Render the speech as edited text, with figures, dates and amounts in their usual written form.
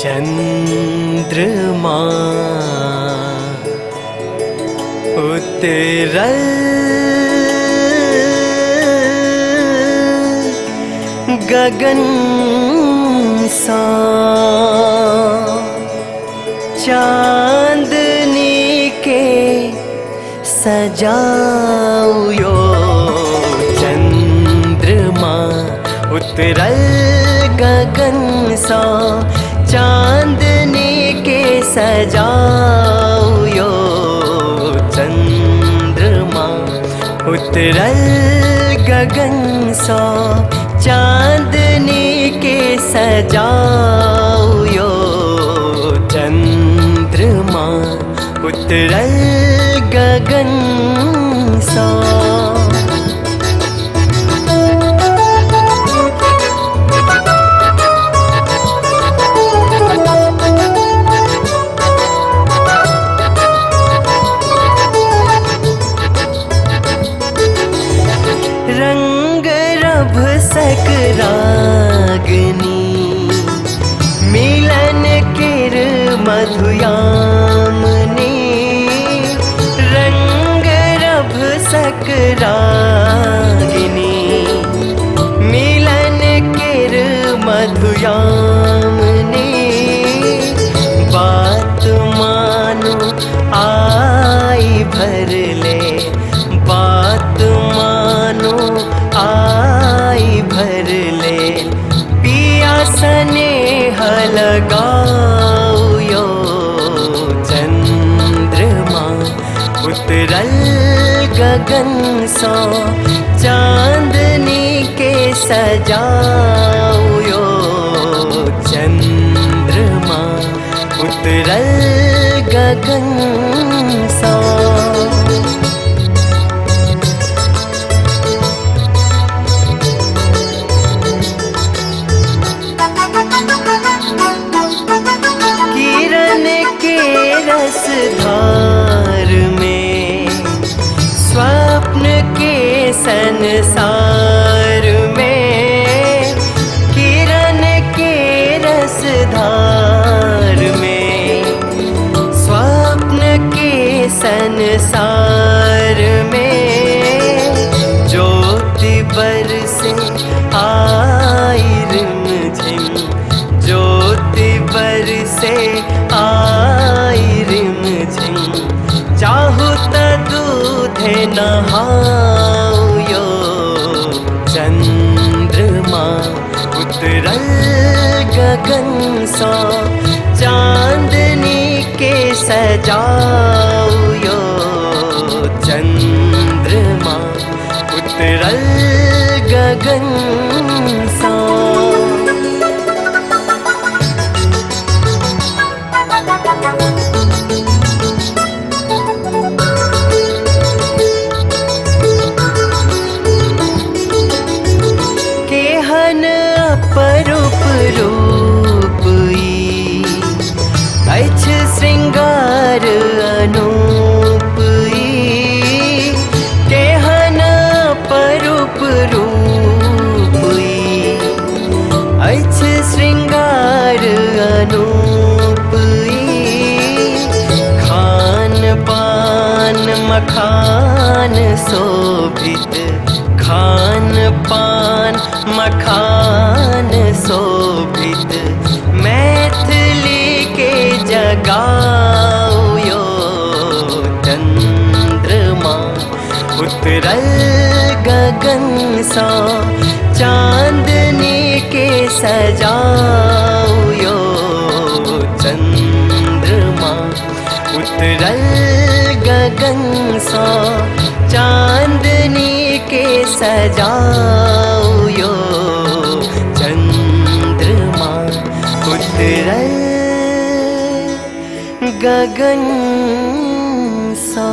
चंद्रमा उतरल गगन सा चांदनी के सजाओ यो चंद्रमा उतरल गगन सा चांदनी के सजाओ यो चंद्रमा उतरल गगन सा चांदनी के सजाओ यो चंद्रमा उतरल गगन सा। रंग रभ सकरागनी मिलन किर मधुयामनी रंग रभ सकरागनी मिलन किर मधुयामनी बात मानो आई भर ले बात मानो आई भर ले पिया स्नेह लगाओ यो चंद्रमा उतरल गगन सा चांदनी के सजाओ यो चंद्रमा उतरल गगन सा। किरण के रसधार में स्वप्न के संसार में किरण के रसधार में स्वप्न के संसार में ज्योति बरसे आई रिमझिम ज्योति बरसे आई रिमझिम चाहू त दूधे नहाओ यो चंद्रमा उतरल गगन सा चांदनी के सजाओ यो चंद्रमा उतरल गगन सा। केहन अपरूप रूप अछि श्रृंगार अनूप केहन अपरूप रूप अछि श्रृंगार अनूप खान पान मखान शोभित खान पान मखान शोभित मैथिली के जगाओ यो चंद्रमा उतरल गगन सा चांदनी के सजाओ यो चंद्रमा उतरल गगन सा चांदनी के सजाओ यो चंद्रमा उतरल गगन सा।